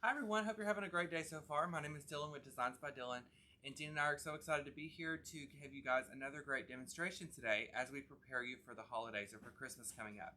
Hi everyone, hope you're having a great day so far. My name is Dylan with Designs by Dylan, and Dean and I are so excited to be here to give you guys another great demonstration today as we prepare you for the holidays or for Christmas coming up.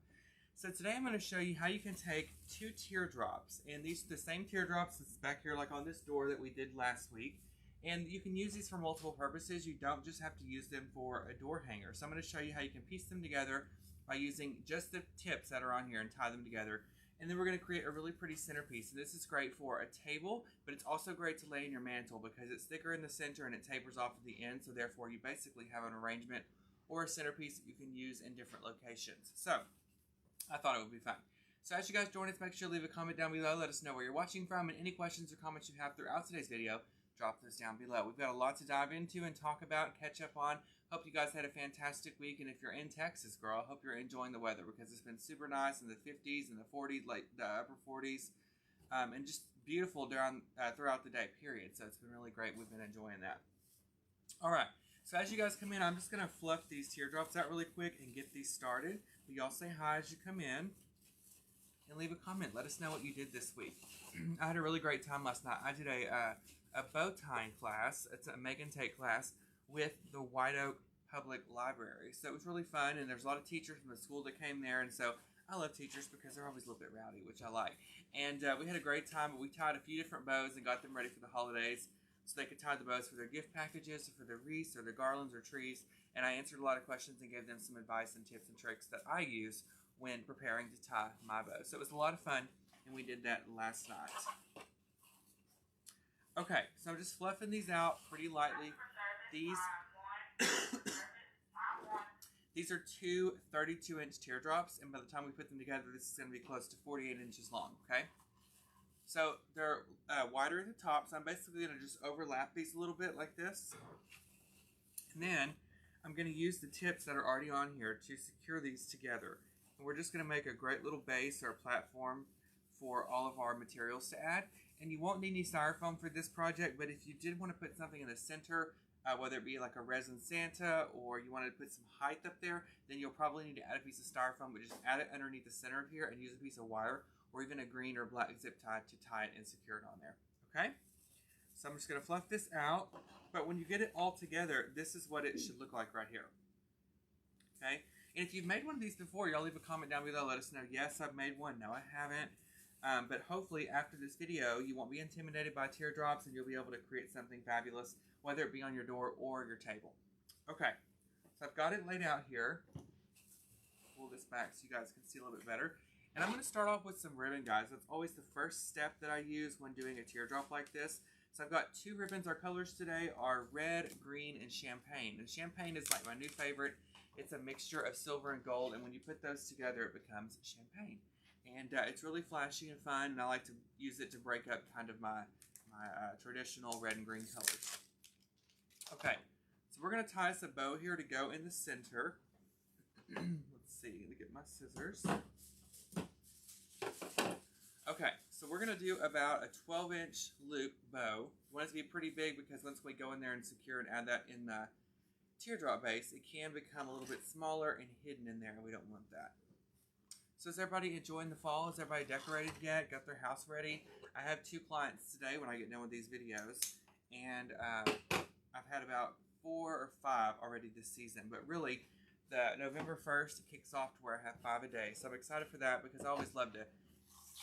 So today I'm going to show you how you can take two teardrops, and these are the same teardrops that's back here like on this door that we did last week. And you can use these for multiple purposes. You don't just have to use them for a door hanger. So I'm going to show you how you can piece them together by using just the tips that are on here and tie them together. And then we're going to create a really pretty centerpiece. And this is great for a table, but it's also great to lay in your mantle because it's thicker in the center and it tapers off at the end. So therefore you basically have an arrangement or a centerpiece that you can use in different locations. So I thought it would be fun. So as you guys join us, make sure to leave a comment down below. Let us know where you're watching from, and any questions or comments you have throughout today's video, drop those down below. We've got a lot to dive into and talk about and catch up on. Hope you guys had a fantastic week, and if you're in Texas, girl, I hope you're enjoying the weather because it's been super nice in the 50s and the 40s, like the upper 40s, and just beautiful throughout the day, period. So it's been really great. We've been enjoying that. All right. So as you guys come in, I'm just going to fluff these teardrops out really quick and get these started. But y'all say hi as you come in and leave a comment. Let us know what you did this week. I had a really great time last night. I did a bow tying class. It's a make and take class with the White Oak Public Library. So it was really fun, and there's a lot of teachers from the school that came there, and so I love teachers because they're always a little bit rowdy, which I like. And we had a great time, but we tied a few different bows and got them ready for the holidays so they could tie the bows for their gift packages or for their wreaths or their garlands or trees. And I answered a lot of questions and gave them some advice and tips and tricks that I use when preparing to tie my bow. So it was a lot of fun, and we did that last night. Okay, so I'm just fluffing these out pretty lightly. These are two 32-inch teardrops, and by the time we put them together, this is going to be close to 48 inches long, okay? So they're wider at the top, so I'm basically going to just overlap these a little bit like this. And then I'm going to use the tips that are already on here to secure these together. And we're just going to make a great little base or a platform for all of our materials to add. And you won't need any styrofoam for this project, but if you did want to put something in the center, whether it be like a resin Santa or you wanted to put some height up there, then you'll probably need to add a piece of styrofoam, but just add it underneath the center of here and use a piece of wire or even a green or black zip tie to tie it and secure it on there, okay? So I'm just going to fluff this out, but when you get it all together, this is what it should look like right here, okay? And if you've made one of these before, y'all leave a comment down below, let us know, yes, I've made one, no, I haven't. But hopefully after this video, you won't be intimidated by teardrops and you'll be able to create something fabulous, whether it be on your door or your table. Okay, so I've got it laid out here. Pull this back so you guys can see a little bit better. And I'm going to start off with some ribbon, guys. That's always the first step that I use when doing a teardrop like this. So I've got two ribbons. Our colors today are red, green, and champagne. And champagne is like my new favorite. It's a mixture of silver and gold, and when you put those together, it becomes champagne. And it's really flashy and fun, and I like to use it to break up kind of my traditional red and green colors. Okay, so we're going to tie us a bow here to go in the center. Let's see, let me get my scissors. Okay, so we're going to do about a 12-inch loop bow. You want it to be pretty big because once we go in there and secure and add that in the teardrop base, it can become a little bit smaller and hidden in there, and we don't want that. So is everybody enjoying the fall? Is everybody decorated yet? Got their house ready? I have two clients today when I get done with these videos, and I've had about 4 or 5 already this season, but really the November 1st it kicks off to where I have 5 a day. So I'm excited for that because I always love to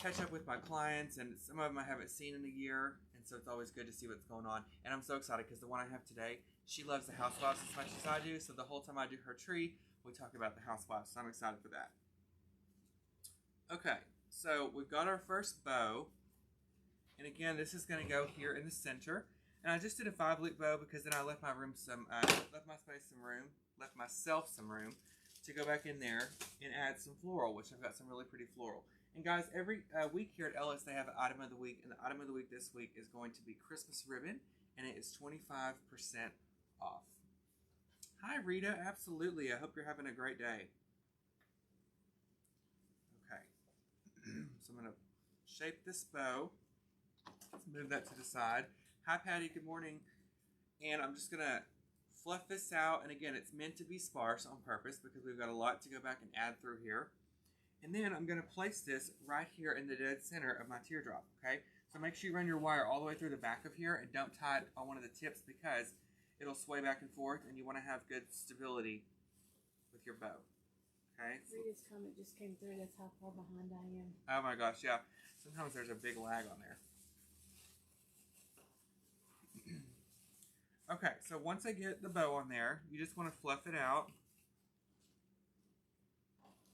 catch up with my clients, and some of them I haven't seen in a year, and so it's always good to see what's going on. And I'm so excited because the one I have today, she loves the housewives as much as I do, so the whole time I do her tree, we talk about the housewives, so I'm excited for that. Okay, so we've got our first bow, and again, this is going to go here in the center. And I just did a 5-loop bow because then I left myself some room to go back in there and add some floral, which I've got some really pretty floral. And guys, every week here at Ellis, they have an item of the week, and the item of the week this week is going to be Christmas ribbon, and it is 25% off. Hi, Rita. Absolutely. I hope you're having a great day. Okay. So I'm going to shape this bow. Let's move that to the side. Hi, Patty. Good morning. And I'm just going to fluff this out. And again, it's meant to be sparse on purpose because we've got a lot to go back and add through here. And then I'm going to place this right here in the dead center of my teardrop, okay? So make sure you run your wire all the way through the back of here and don't tie it on one of the tips because it'll sway back and forth and you want to have good stability with your bow. Okay? Rita's comment just came through. That's how far behind I am. Oh my gosh, yeah. Sometimes there's a big lag on there. Okay, so once I get the bow on there, you just want to fluff it out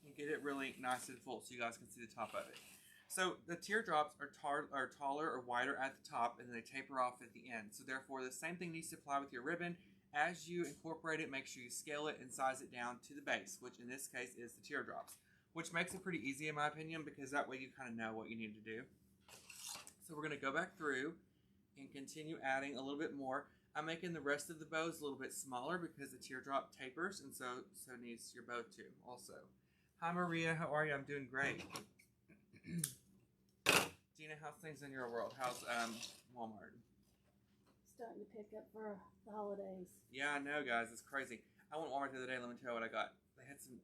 and get it really nice and full so you guys can see the top of it. So the teardrops are taller or wider at the top and then they taper off at the end. So therefore the same thing needs to apply with your ribbon. As you incorporate it, make sure you scale it and size it down to the base, which in this case is the teardrops, which makes it pretty easy in my opinion because that way you kind of know what you need to do. So we're going to go back through and continue adding a little bit more. I'm making the rest of the bows a little bit smaller because the teardrop tapers, and so needs your bow too also. Hi Maria, how are you? I'm doing great. Dina, how's things in your world? How's Walmart? Starting to pick up for the holidays. Yeah, I know, guys. It's crazy. I went to Walmart the other day. Let me tell you what I got. They had some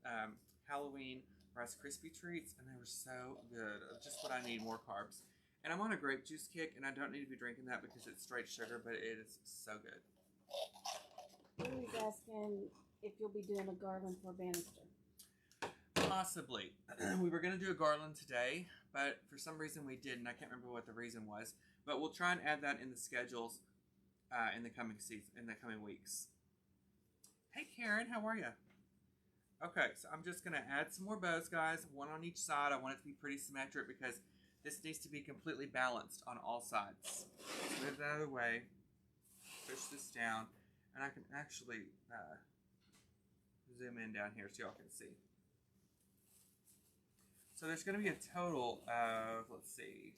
Halloween Rice Krispie treats, and they were so good. Just what I need, more carbs. And I'm on a grape juice kick, and I don't need to be drinking that because it's straight sugar, but it is so good. Lily's asking if you'll be doing a garland for Bannister. Possibly. We were going to do a garland today, but for some reason we didn't. I can't remember what the reason was. But we'll try and add that in the schedules in the coming weeks. Hey Karen, how are you? Okay, so I'm just going to add some more bows, guys. One on each side. I want it to be pretty symmetric because this needs to be completely balanced on all sides. Move that out of the way. Push this down. And I can actually zoom in down here so y'all can see. So there's going to be a total of, let's see,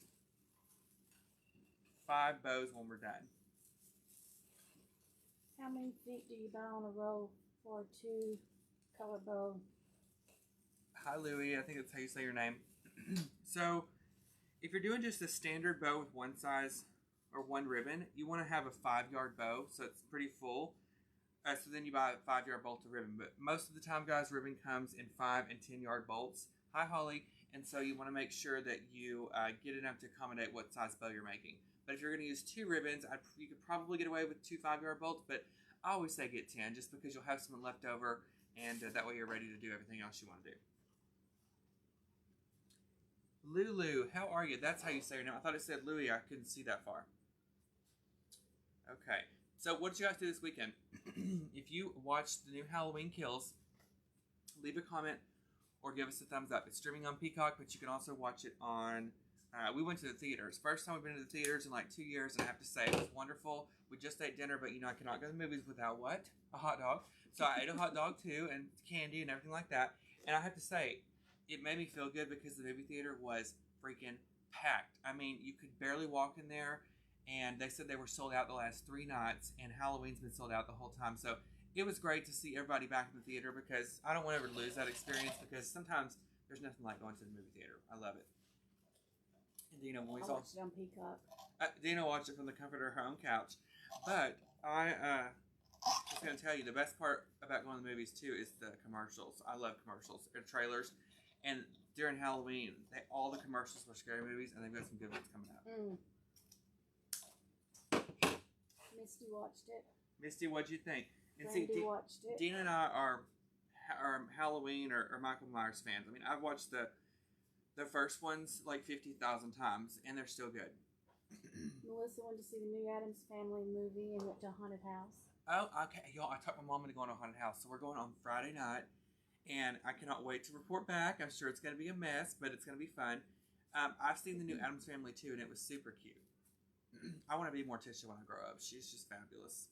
5 bows when we're done. How many feet do you buy on a roll for a 2-color bow? Hi Louie, I think that's how you say your name. So if you're doing just a standard bow with one size or one ribbon, you want to have a 5-yard bow, so it's pretty full. So then you buy a 5-yard bolt of ribbon. But most of the time, guys, ribbon comes in 5 and 10-yard bolts. Hi, Holly. And so you want to make sure that you get enough to accommodate what size bow you're making. But if you're going to use 2 ribbons, you could probably get away with 2 5-yard bolts. But I always say get 10 just because you'll have some left over. And that way you're ready to do everything else you want to do. Lulu, how are you? That's how you say your name. I thought it said Louie. I couldn't see that far. Okay. So what did you guys do this weekend? If you watched the new Halloween Kills, leave a comment or give us a thumbs up. It's streaming on Peacock, but you can also watch it on... we went to the theaters. First time we've been to the theaters in like 2 years, and I have to say, it was wonderful. We just ate dinner, but you know I cannot go to the movies without what? A hot dog. So I ate a hot dog too, and candy and everything like that. And I have to say, it made me feel good because the movie theater was freaking packed. I mean, you could barely walk in there. And they said they were sold out the last 3 nights, and Halloween's been sold out the whole time. So it was great to see everybody back in the theater because I don't want to ever lose that experience because sometimes there's nothing like going to the movie theater. I love it. And Dina, when we saw... watched it on Peacock. Dina watched it from the comfort of her own couch. But I was going to tell you, the best part about going to the movies, too, is the commercials. I love commercials and trailers. And during Halloween, all the commercials were scary movies, and they've got some good ones coming out. Misty watched it. Misty, what'd you think? And Randy watched it. Dina and I are Halloween or Michael Myers fans. I mean, I've watched the first ones like 50,000 times, and they're still good. Melissa went to see the new Addams Family movie and went to a haunted house. Oh, okay. Y'all, I talked my mom into going to a haunted house, so we're going on Friday night, and I cannot wait to report back. I'm sure it's going to be a mess, but it's going to be fun. I've seen the new Addams Family, too, and it was super cute. I want to be Morticia when I grow up. She's just fabulous.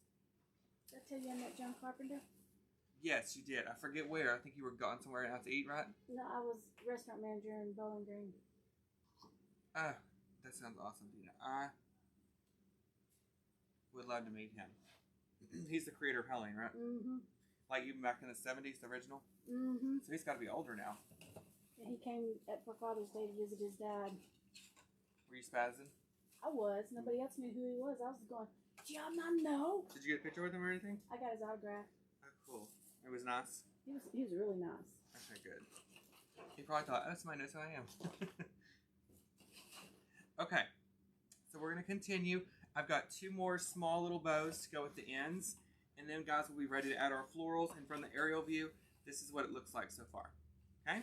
Did I tell you I met John Carpenter? Yes, you did. I forget where. I think you were gone somewhere out to eat, right? No, I was restaurant manager in Bowling Green. Oh, that sounds awesome, Dina. I would love to meet him. He's the creator of Halloween, right? Mm-hmm. Like even back in the 70s, the original? Mm-hmm. So he's got to be older now. And he came for Father's Day to visit his dad. Were you spazzing? I was. Nobody else knew who he was. I was going, do y'all not know? Did you get a picture with him or anything? I got his autograph. Oh, cool. It was nice? He was really nice. Okay, good. He probably thought, oh, somebody knows who I am. Okay. to continue. I've got 2 more small little bows to go with the ends. And then, guys, we'll be ready to add our florals. And from the aerial view, this is what it looks like so far. Okay?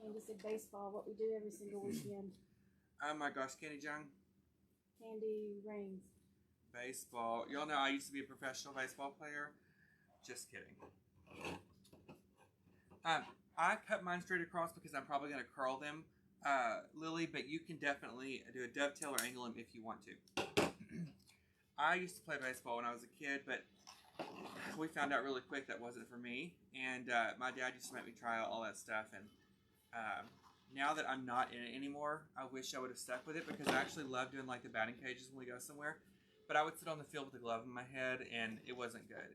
Candy said baseball, what we do every single weekend. Oh my gosh, Candy Jung. Candy rings. Baseball. Y'all know I used to be a professional baseball player. Just kidding. I cut mine straight across because I'm probably going to curl them, Lily, but you can definitely do a dovetail or angle them if you want to. I used to play baseball when I was a kid, but we found out really quick that wasn't for me. And my dad used to make me try out all that stuff. And now that I'm not in it anymore, I wish I would have stuck with it because I actually love doing like the batting cages when we go somewhere. But I would sit on the field with a glove in my head, and it wasn't good.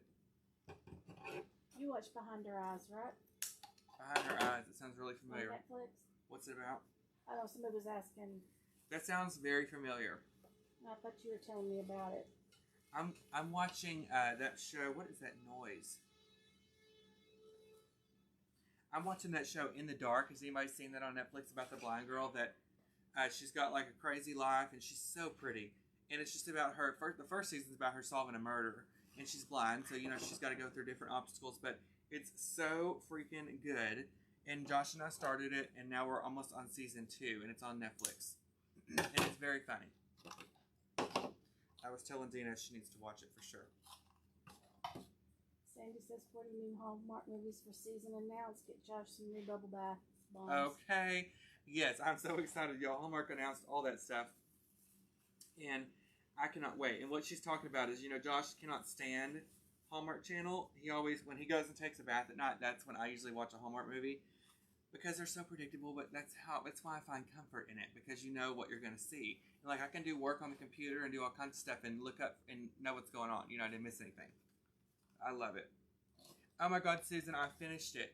You watch Behind Her Eyes, right? Behind Her Eyes. It sounds really familiar. On Netflix? What's it about? I know somebody was asking. That sounds very familiar. I thought you were telling me about it. I'm watching that show. What is that noise? I'm watching that show In the Dark. Has anybody seen that on Netflix about the blind girl that she's got like a crazy life and she's so pretty, and it's just about her. The first season's about her solving a murder, and she's blind, so you know she's got to go through different obstacles. But it's so freaking good. And Josh and I started it, and now we're almost on season 2, and it's on Netflix, and it's very funny. I was telling Dina she needs to watch it for sure. Sandy says 40 new Hallmark movies for season, and now let's get Josh some new bubble bath bombs. Okay. Yes, I'm so excited, y'all. Hallmark announced all that stuff, and I cannot wait. And what she's talking about is, you know, Josh cannot stand Hallmark Channel. He always, when he goes and takes a bath at night, that's when I usually watch a Hallmark movie because they're so predictable. But that's why I find comfort in it, because you know what you're going to see. And like I can do work on the computer and do all kinds of stuff and look up and know what's going on. You know, I didn't miss anything. I love it. Oh my God, Susan, I finished it.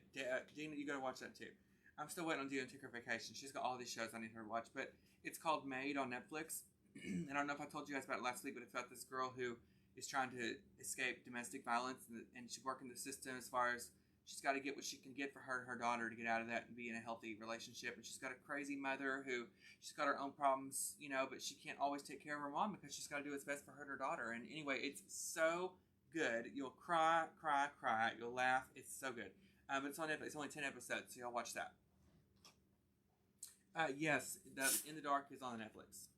Gina, you got to watch that too. I'm still waiting on Dina to take her vacation. She's got all these shows I need her to watch, but it's called Maid on Netflix. And I don't know if I told you guys about it last week, but it's about this girl who is trying to escape domestic violence, and she's working the system as far as she's got to get what she can get for her and her daughter to get out of that and be in a healthy relationship. And she's got a crazy mother who she's got her own problems, you know, but she can't always take care of her mom because she's got to do what's best for her and her daughter. And anyway, it's so good. You'll cry. You'll laugh. It's so good. It's on Netflix. It's only 10 episodes, so y'all watch that. Yes, In the Dark is on Netflix.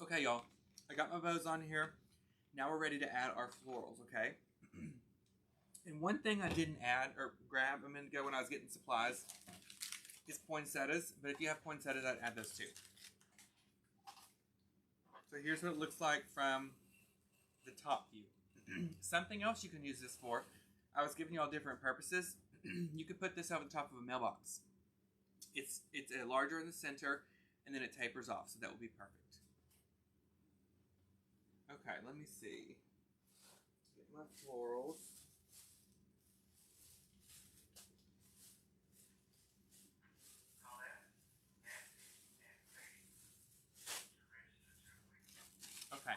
Okay, y'all. I got my bows on here. Now we're ready to add our florals, okay? And one thing I didn't add or grab a minute ago when I was getting supplies is poinsettias. But if you have poinsettias, I'd add those too. So here's what it looks like from the top view. Something else you can use this for, I was giving you all different purposes. You could put this over the top of a mailbox. It's larger in the center, and then it tapers off, so that will be perfect. Okay, let me see. Get my florals. Okay.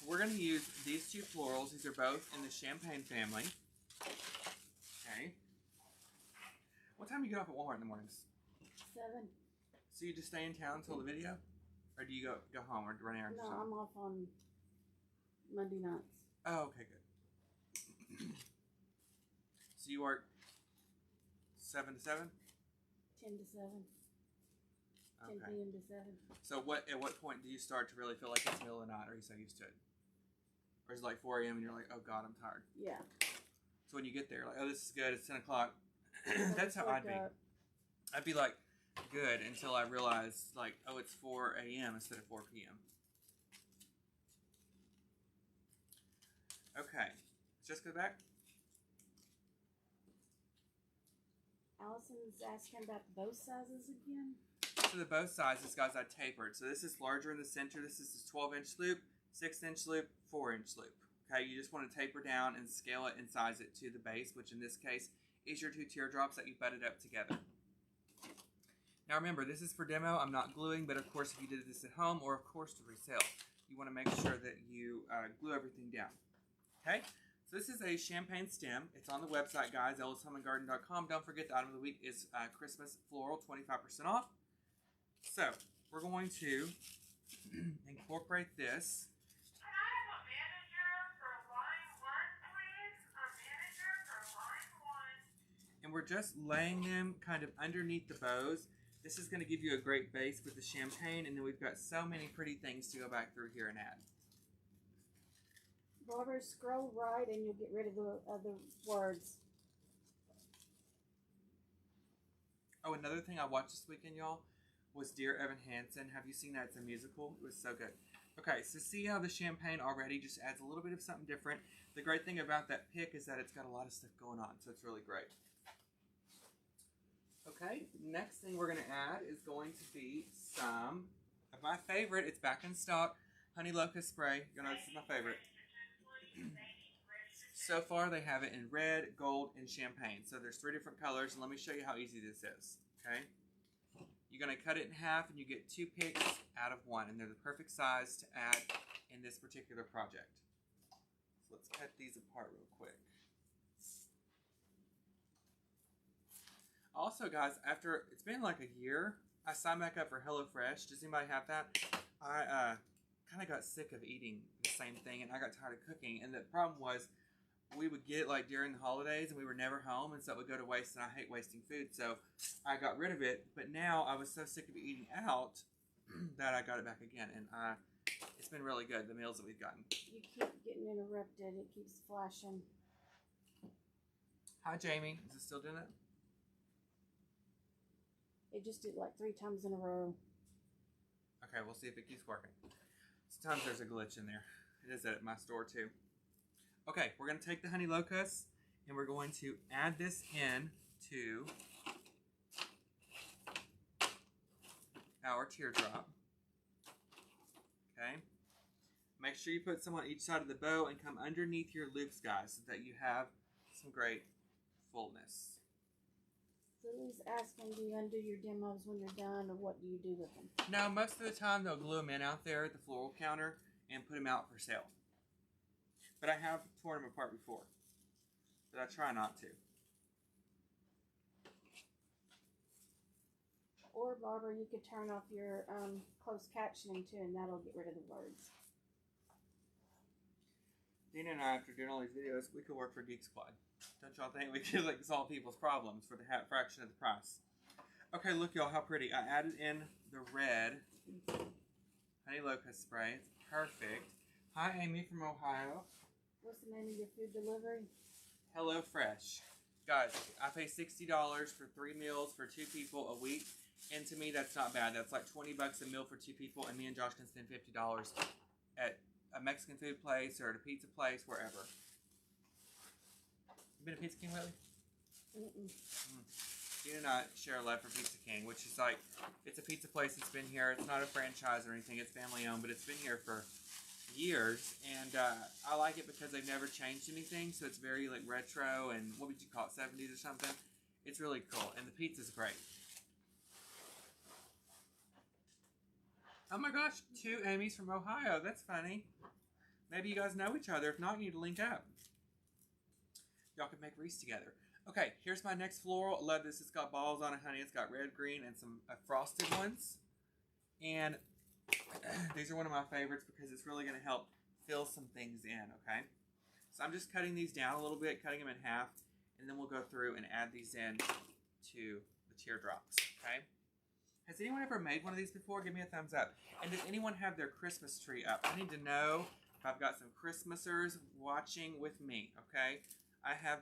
We're going to use these 2 florals. These are both in the champagne family. Okay. What time do you get off at Walmart in the mornings? 7. So you just stay in town until the video? Or do you go home or run errands or something? No, I'm off on Monday nights. Oh, okay, good. So you work 7 to 7? 10 to 7. Okay. 10 p.m. to 7. So at what point do you start to really feel like it's the middle of the night, or are you so used to it? Or is it like 4 a.m. and you're like, oh God, I'm tired? Yeah. So when you get there, like, oh, this is good, it's 10 o'clock. That's how I'd be. I'd be like, good, until I realize, like, oh, it's 4 a.m. instead of 4 p.m. Okay. Just go back. Allison's asking about the bow sizes again. So the bow sizes, guys, I tapered. So this is larger in the center. This is a 12-inch loop, 6-inch loop, 4-inch loop. Okay, you just want to taper down and scale it and size it to the base, which in this case is your 2 teardrops that you butted up together. Now remember, this is for demo. I'm not gluing, but of course if you did this at home or of course to resale, you want to make sure that you glue everything down. Okay, So this is a champagne stem. It's on the website, guys, ellishomeandgarden.com. Don't forget the item of the week is Christmas floral, 25% off. So we're going to incorporate this. Can I have a manager for line 1, please? A manager for line 1. And we're just laying them kind of underneath the bows. This is going to give you a great base with the champagne, and then we've got so many pretty things to go back through here and add. Barbara, scroll right and you'll get rid of the other words. Oh, another thing I watched this weekend, y'all, was Dear Evan Hansen. Have you seen that? It's a musical. It was so good. Okay, so see how the champagne already just adds a little bit of something different. The great thing about that pick is that it's got a lot of stuff going on, so it's really great. Okay, next thing we're going to add is going to be some of my favorite. It's back in stock, honey locust spray. You'll notice this is my favorite. So far, they have it in red, gold, and champagne. So there's 3 different colors, and let me show you how easy this is, okay? You're going to cut it in half, and you get 2 picks out of 1, and they're the perfect size to add in this particular project. So let's cut these apart real quick. Also, guys, after it's been like a year, I signed back up for HelloFresh. Does anybody have that? I kind of got sick of eating the same thing, and I got tired of cooking. And the problem was, we would get like during the holidays, and we were never home, and so it would go to waste. And I hate wasting food, so I got rid of it. But now I was so sick of eating out that I got it back again, and it's been really good. The meals that we've gotten. You keep getting interrupted. It keeps flashing. Hi, Jamie. Is it still doing it? It just did like 3 times in a row. Okay, we'll see if it keeps working. Sometimes there's a glitch in there. It is at my store too. Okay, we're going to take the honey locust and we're going to add this in to our teardrop. Okay. Make sure you put some on each side of the bow and come underneath your loops, guys, so that you have some great fullness. Lily's asking, do you undo your demos when you're done, or what do you do with them? No, most of the time they'll glue them in out there at the floral counter and put them out for sale. But I have torn them apart before. But I try not to. Or, Barbara, you could turn off your closed captioning too, and that'll get rid of the words. Dina and I, after doing all these videos, we could work for Geek Squad. Don't y'all think we could like solve people's problems for the fraction of the price? Okay, look y'all how pretty. I added in the red honey locust spray. It's perfect. Hi Amy from Ohio. What's the name of your food delivery? Hello Fresh. Guys, I pay $60 for 3 meals for 2 people a week. And to me, that's not bad. That's like $20 a meal for 2 people. And me and Josh can spend $50 at a Mexican food place or at a pizza place, wherever. You been to Pizza King lately? You and I share a love for Pizza King, which is like, it's a pizza place that's been here. It's not a franchise or anything. It's family owned, but it's been here for years. And I like it because they've never changed anything. So it's very like retro and what would you call it, 70s or something. It's really cool. And the pizza's great. Oh my gosh, 2 Amy's from Ohio. That's funny. Maybe you guys know each other. If not, you need to link up. Y'all can make wreaths together. Okay, here's my next floral. I love this. It's got balls on it, honey. It's got red, green, and some frosted ones. And these are one of my favorites because it's really going to help fill some things in, okay? So I'm just cutting these down a little bit, cutting them in half, and then we'll go through and add these in to the teardrops, okay? Has anyone ever made one of these before? Give me a thumbs up. And does anyone have their Christmas tree up? I need to know if I've got some Christmasers watching with me, okay? I have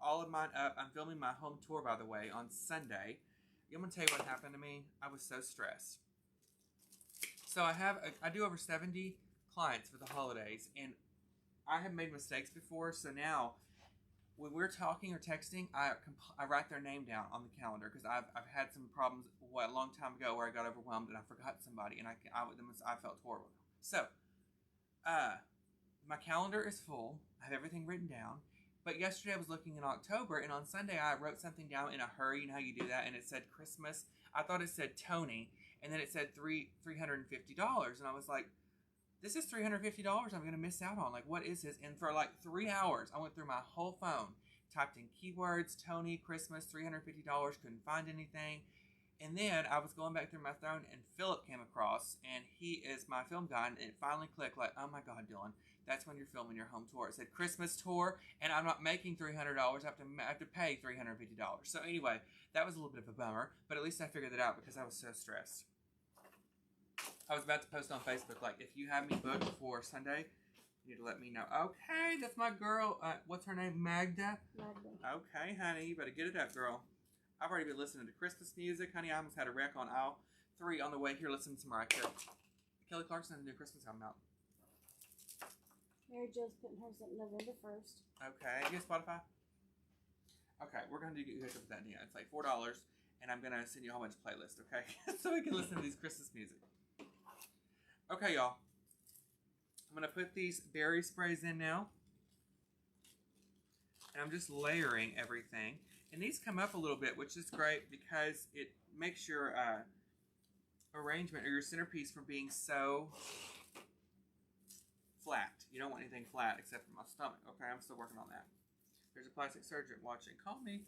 all of mine up. I'm filming my home tour, by the way, on Sunday. I'm going to tell you what happened to me. I was so stressed. So I do over 70 clients for the holidays, and I have made mistakes before. So now, when we're talking or texting, I write their name down on the calendar because I've had some problems a long time ago where I got overwhelmed and I forgot somebody, and I felt horrible. So, my calendar is full. I have everything written down. But yesterday I was looking in October, and on Sunday I wrote something down in a hurry. You know how you do that? And it said Christmas. I thought it said Tony, and then it said $350. And I was like, This is $350 I'm going to miss out on. Like, what is this? And for like 3 hours, I went through my whole phone, typed in keywords, Tony, Christmas, $350, couldn't find anything. And then I was going back through my phone, and Philip came across, and he is my film guy, and it finally clicked, like, oh my God, Dylan, that's when you're filming your home tour. It said Christmas tour, and I'm not making $300. I have to pay $350. So anyway, that was a little bit of a bummer, but at least I figured that out because I was so stressed. I was about to post on Facebook, like, if you have me booked for Sunday, you need to let me know. Okay, that's my girl. What's her name? Magda? Magda. Okay, honey, you better get it up, girl. I've already been listening to Christmas music, honey. I almost had a wreck on aisle 3 on the way here listening to Mariah Carey. Kelly Clarkson, the new Christmas album out. Mary Jo's putting hers up November 1st. Okay, you have Spotify? Okay, we're going to get you hooked up with that deal. It's like $4, and I'm going to send you a whole bunch of playlists, okay? So we can listen to these Christmas music. Okay, y'all. I'm going to put these berry sprays in now. And I'm just layering everything. And these come up a little bit, which is great because it makes your arrangement or your centerpiece from being so flat. You don't want anything flat except for my stomach. Okay, I'm still working on that. There's a plastic surgeon watching. Call me.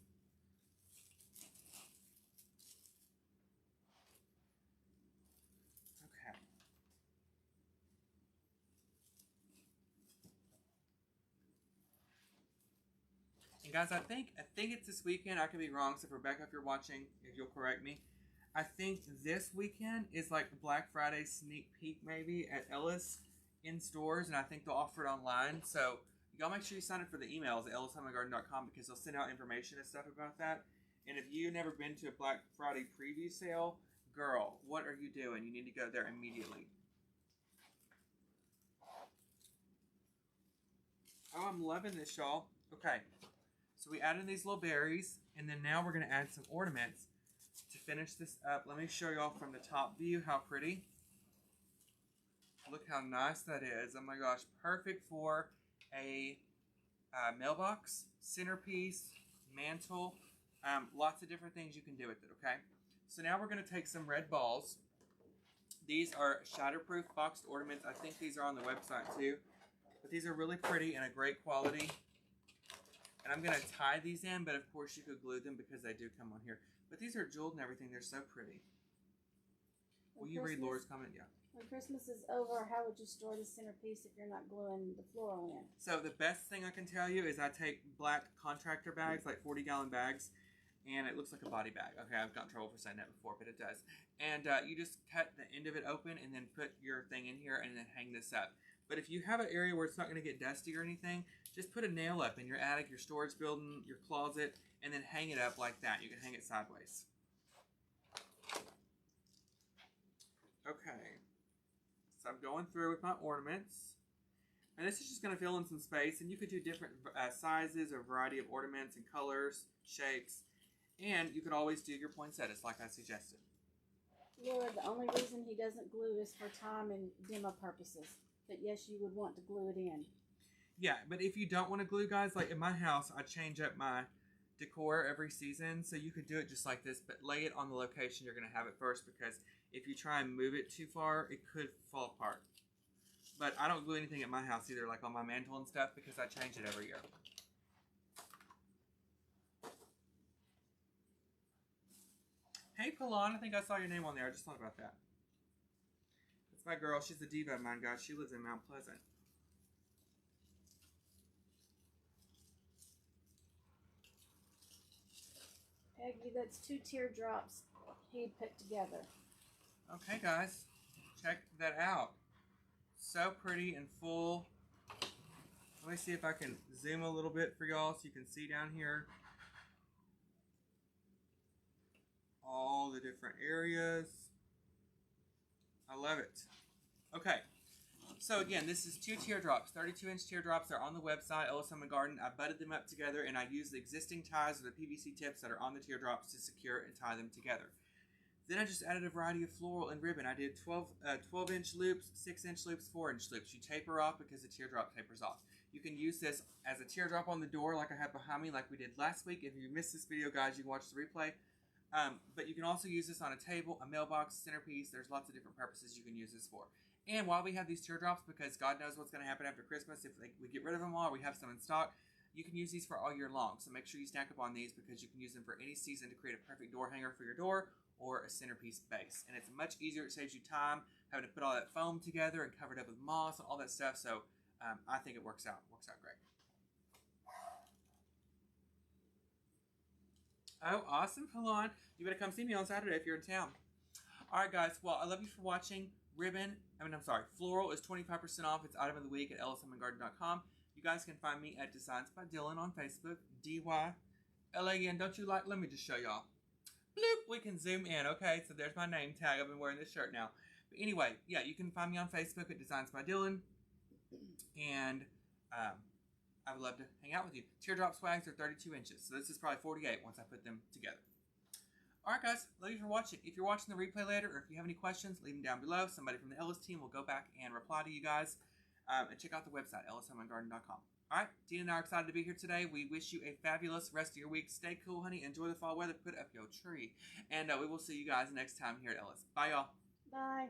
Okay. And guys, I think it's this weekend. I could be wrong. So Rebecca, if you're watching, if you'll correct me. I think this weekend is like Black Friday sneak peek maybe at Ellis in stores, and I think they'll offer it online. So y'all make sure you sign up for the emails at ellishomeandgarden.com because they'll send out information and stuff about that. And if you've never been to a Black Friday preview sale, girl, what are you doing? You need to go there immediately. Oh, I'm loving this, y'all. Okay, so we added these little berries, and then now we're going to add some ornaments to finish this up. Let me show y'all from the top view how pretty. Look how nice that is. Oh my gosh, perfect for a mailbox, centerpiece, mantle, lots of different things you can do with it, okay? So now we're going to take some red balls. These are shatterproof boxed ornaments. I think these are on the website too. But these are really pretty and a great quality. And I'm going to tie these in, but of course you could glue them because they do come on here. But these are jeweled and everything. They're so pretty. Will you read Laura's comment? Yeah. When Christmas is over, how would you store the centerpiece if you're not gluing the floral in? So the best thing I can tell you is I take black contractor bags, like 40-gallon bags, and it looks like a body bag. Okay, I've gotten in trouble for saying that before, but it does. And you just cut the end of it open and then put your thing in here and then hang this up. But if you have an area where it's not going to get dusty or anything, just put a nail up in your attic, your storage building, your closet, and then hang it up like that. You can hang it sideways. Okay. So I'm going through with my ornaments. And this is just going to fill in some space. And you could do different sizes or variety of ornaments and colors, shapes. And you could always do your poinsettias like I suggested. Laura, the only reason he doesn't glue is for time and demo purposes. But yes, you would want to glue it in. Yeah, but if you don't want to glue, guys, like in my house, I change up my decor every season. So you could do it just like this, but lay it on the location you're going to have it first, because if you try and move it too far, it could fall apart. But I don't glue anything at my house either, like on my mantle and stuff, because I change it every year. Hey, Palon, I think I saw your name on there. I just thought about that. That's my girl. She's a diva of mine, guys. She lives in Mount Pleasant. Peggy, that's 2 teardrops he put together. Okay, guys. Check that out. So pretty and full. Let me see if I can zoom a little bit for y'all so you can see down here all the different areas. I love it. Okay. So again, this is 2 teardrops, 32-inch teardrops. They're on the website, Ellis Home and Garden. I butted them up together, and I used the existing ties or the PVC tips that are on the teardrops to secure and tie them together. Then I just added a variety of floral and ribbon. I did 12-inch loops, 6-inch loops, 4-inch loops. You taper off because the teardrop tapers off. You can use this as a teardrop on the door like I have behind me, like we did last week. If you missed this video, guys, you can watch the replay. But you can also use this on a table, a mailbox, centerpiece. There's lots of different purposes you can use this for. And while we have these teardrops, because God knows what's going to happen after Christmas, if we get rid of them all or we have some in stock, you can use these for all year long. So make sure you snack up on these because you can use them for any season to create a perfect door hanger for your door or a centerpiece base. And it's much easier. It saves you time having to put all that foam together and cover it up with moss and all that stuff. So I think it works out great. Oh, awesome, Kalon. You better come see me on Saturday if you're in town. All right, guys. Well, I love you for watching. Floral is 25% off. It's item of the week at ellishomeandgarden.com. You guys can find me at Designs by Dylan on Facebook. DYLAN. Don't you like? Let me just show y'all. Bloop. We can zoom in. Okay, so there's my name tag. I've been wearing this shirt now. But anyway, yeah, you can find me on Facebook at Designs by Dylan. And I would love to hang out with you. Teardrop swags are 32 inches. So this is probably 48 once I put them together. Alright guys, love you for watching. If you're watching the replay later or if you have any questions, leave them down below. Somebody from the Ellis team will go back and reply to you guys. And check out the website, ellishomeandgarden.com. Alright, Tina and I are excited to be here today. We wish you a fabulous rest of your week. Stay cool, honey. Enjoy the fall weather. Put up your tree. And we will see you guys next time here at Ellis. Bye, y'all. Bye.